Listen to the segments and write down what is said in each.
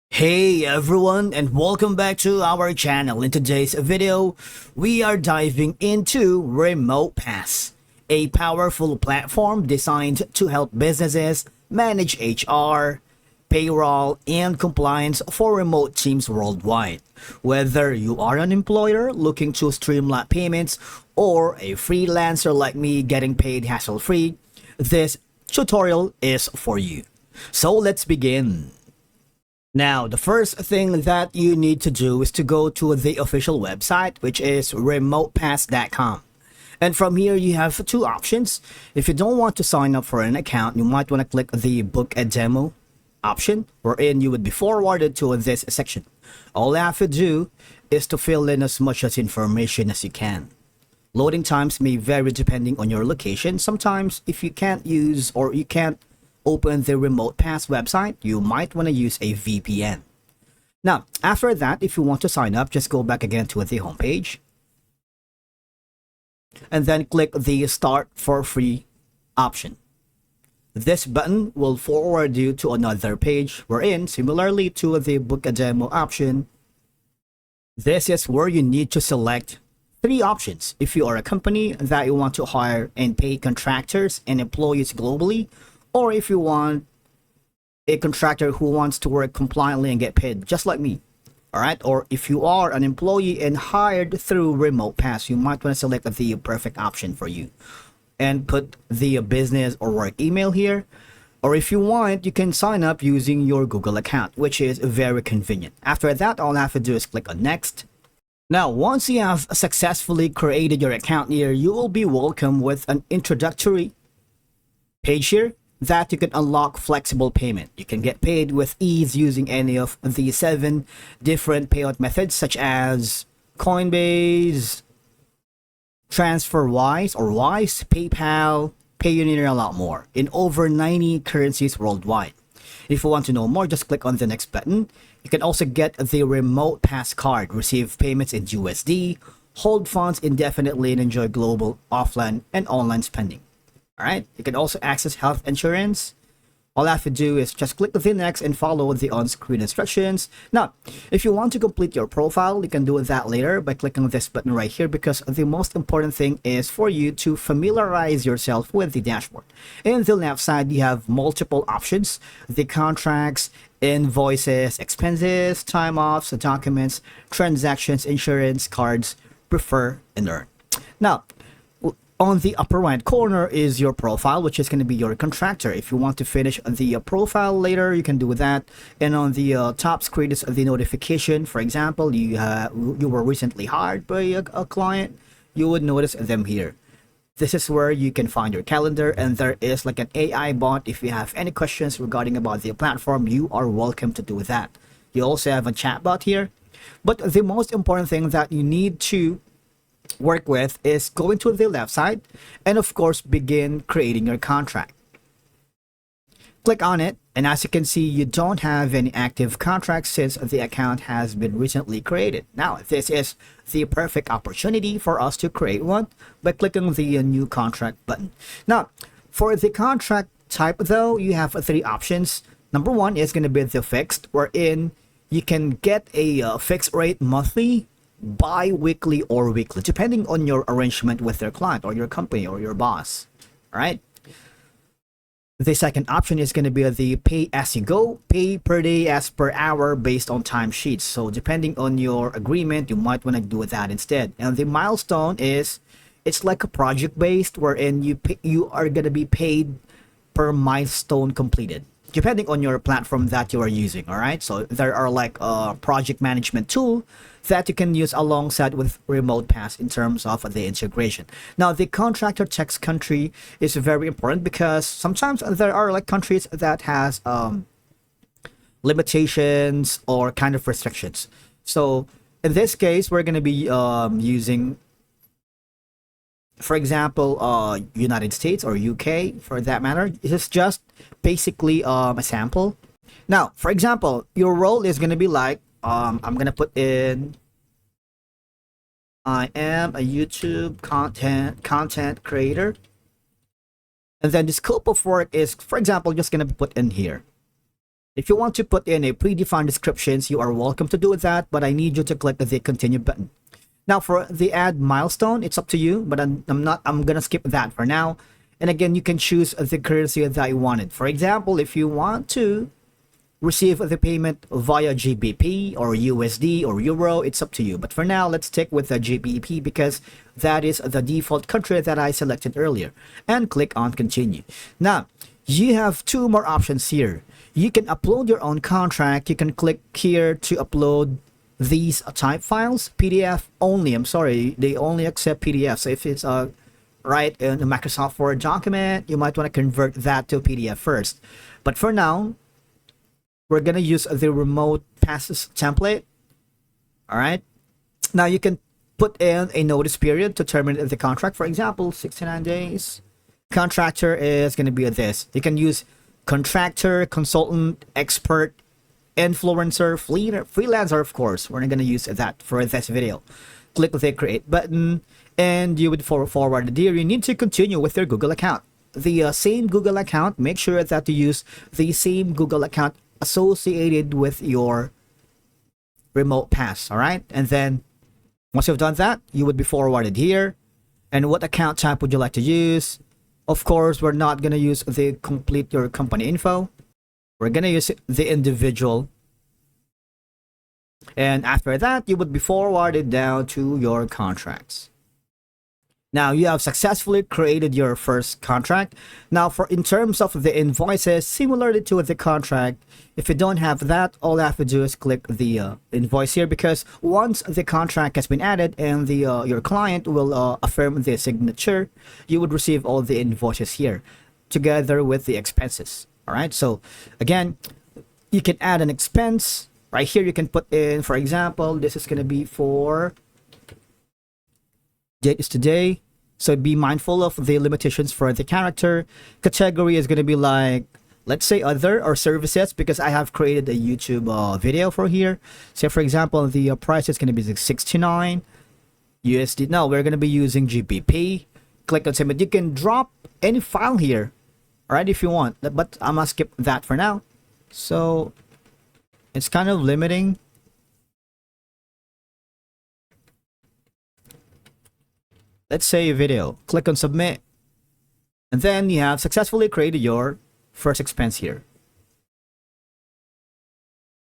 Hey everyone, and welcome back to our channel. In today's video, we are diving into RemotePass, a powerful platform designed to help businesses manage HR, payroll, and compliance for remote teams worldwide. Whether you are an employer looking to streamline payments or a freelancer like me getting paid hassle-free, this tutorial is for you. So let's begin. Now, the first thing that you need to do is to go to the official website, which is remotepass.com. And from here, you have two options. If you don't want to sign up for an account, you might want to click the book a demo option, wherein you would be forwarded to this section. All you have to do is to fill in as much as information as you can. Loading times may vary depending on your location. Sometimes if you can't use or you can't open the RemotePass website, you might want to use a VPN. Now, after that, if you want to sign up, just go back again to the homepage and then click the Start for Free option. This button will forward you to another page wherein, similarly to the Book a Demo option, this is where you need to select three options. If you are a company that you want to hire and pay contractors and employees globally, or if you want a contractor who wants to work compliantly and get paid just like me. All right. Or if you are an employee and hired through RemotePass, you might want to select the perfect option for you and put the business or work email here. Or if you want, you can sign up using your Google account, which is very convenient. After that, all I have to do is click on Next. Now, once you have successfully created your account here, you will be welcomed with an introductory page here that you can unlock flexible payment. You can get paid with ease using any of the 7 different payout methods such as Coinbase, TransferWise or Wise, PayPal, Payoneer, and a lot more in over 90 currencies worldwide. If you want to know more, just click on the next button. You can also get the RemotePass card, receive payments in USD, hold funds indefinitely, and enjoy global offline and online spending. Alright, you can also access health insurance. All I have to do is just click the next and follow the on-screen instructions. Now, if you want to complete your profile, you can do that later by clicking this button right here, because the most important thing is for you to familiarize yourself with the dashboard. In the left side, you have multiple options: the contracts, invoices, expenses, time offs, documents, transactions, insurance, cards, prefer, and earn. Now, on the upper right corner is your profile, which is going to be your contractor. If you want to finish the profile later, you can do that. And on the top screen is the notification. For example, you were recently hired by a client, you would notice them here. This is where you can find your calendar, and there is like an AI bot. If you have any questions regarding about the platform, you are welcome to do that. You also have a chat bot here. But the most important thing that you need to work with is going to the left side and of course begin creating your contract. Click on it, and as you can see, you don't have any active contracts since the account has been recently created. Now, this is the perfect opportunity for us to create one by clicking the new contract button. Now, for the contract type though, you have 3 options. Number 1 is going to be the fixed, wherein you can get a fixed rate monthly, bi-weekly, or weekly, depending on your arrangement with your client or your company or your boss. All right. The second option is going to be the pay as you go, pay per day as per hour based on timesheets. So depending on your agreement, you might want to do that instead. And the milestone is, it's like a project based, wherein you are going to be paid per milestone completed, depending on your platform that you are using. All right, so there are like a project management tool that you can use alongside with RemotePass in terms of the integration. Now, the contractor text country is very important because sometimes there are like countries that has limitations or kind of restrictions. So in this case, we're going to be using, for example, United States or UK for that matter. It's just basically a sample. Now, for example, your role is going to be like, I'm going to put in, I am a YouTube content creator. And then the scope of work is, for example, just going to put in here. If you want to put in a predefined descriptions, you are welcome to do that, but I need you to click the continue button. Now for the add milestone, it's up to you, but I'm gonna skip that for now. And again, you can choose the currency that you wanted. For example, if you want to receive the payment via GBP or USD or Euro, it's up to you. But for now, let's stick with the GBP because that is the default country that I selected earlier. And click on continue. Now, you have two more options here. You can upload your own contract. You can click here to upload these type files, PDF only. I'm sorry, they only accept PDF. So if it's right in a Microsoft Word document, you might want to convert that to PDF first. But for now, we're gonna use the remote passes template. All right. Now you can put in a notice period to terminate the contract. For example, 69 days. Contractor is gonna be this. You can use contractor, consultant, expert, influencer, freelancer, of course. We're not going to use that for this video. Click the create button and you would forward it here. You need to continue with your Google account. The same Google account, make sure that you use the same Google account associated with your RemotePass. All right. And then once you've done that, you would be forwarded here. And what account type would you like to use? Of course, we're not going to use the complete your company info. We're going to use the individual. And after that, you would be forwarded down to your contracts. Now, you have successfully created your first contract. Now, in terms of the invoices, similarly to the contract, if you don't have that, all you have to do is click the invoice here, because once the contract has been added and the your client will affirm the signature, you would receive all the invoices here together with the expenses. All right. So again, you can add an expense right here. You can put in, for example, this is going to be for date is today. So be mindful of the limitations for the character. Category is going to be like, let's say other or services, because I have created a YouTube video for here. So for example, the price is going to be 69 USD. No, we're going to be using GBP. Click on submit. You can drop any file here, all right, if you want, but I'm gonna skip that for now. So it's kind of limiting. Let's say a video. Click on submit. And then you have successfully created your first expense here.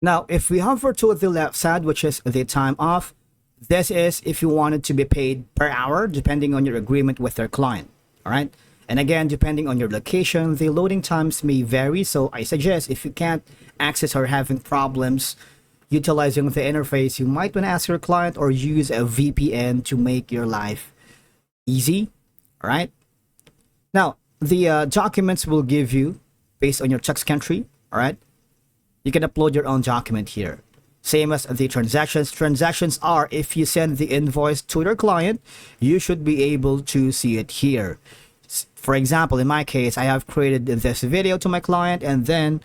Now, if we hover to the left side, which is the time off, this is if you wanted to be paid per hour, depending on your agreement with your client. All right. And again, depending on your location, the loading times may vary. So I suggest if you can't access or having problems utilizing the interface, you might want to ask your client or use a VPN to make your life easy. All right. Now, the documents will give you based on your tax country. All right. You can upload your own document here. Same as the transactions. Transactions are if you send the invoice to your client, you should be able to see it here. For example, in my case, I have created this video to my client and then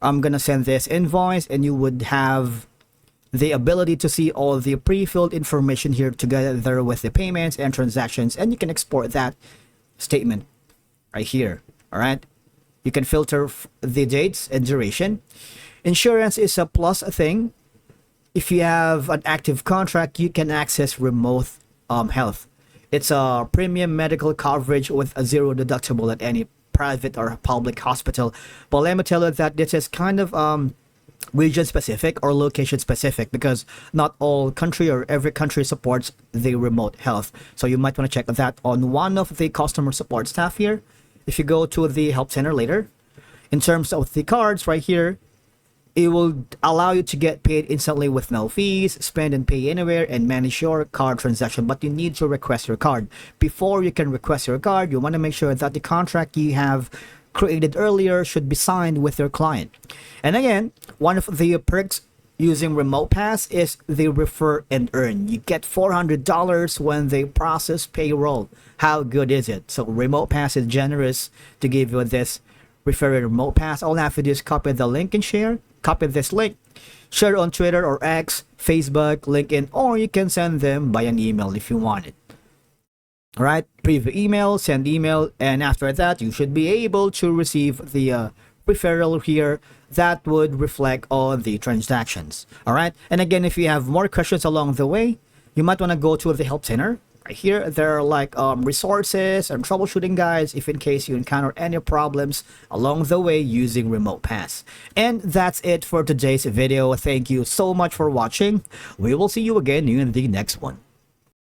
I'm going to send this invoice and you would have the ability to see all the pre-filled information here together with the payments and transactions, and you can export that statement right here. All right. You can filter the dates and duration. Insurance is a plus thing. If you have an active contract, you can access remote health. It's a premium medical coverage with a zero deductible at any private or public hospital. But let me tell you that this is kind of region specific or location specific, because not all country or every country supports the remote health. So you might want to check that on one of the customer support staff here. If you go to the help center later, in terms of the cards right here, it will allow you to get paid instantly with no fees, spend and pay anywhere, and manage your card transaction. But you need to request your card. Before you can request your card, you want to make sure that the contract you have created earlier should be signed with your client. And again, one of the perks using RemotePass is they refer and earn. You get $400 when they process payroll. How good is it? So RemotePass is generous to give you this refer RemotePass. All you have to do is copy the link and share. Copy this link, share it on Twitter or X, Facebook, LinkedIn, or you can send them by an email if you want it. All right, preview email, send email, and after that, you should be able to receive the referral here that would reflect on the transactions. All right. And again, if you have more questions along the way, you might want to go to the help center. Right here, there are like resources and troubleshooting guides if in case you encounter any problems along the way using RemotePass. And that's it for today's video. Thank you so much for watching. We will see you again in the next one.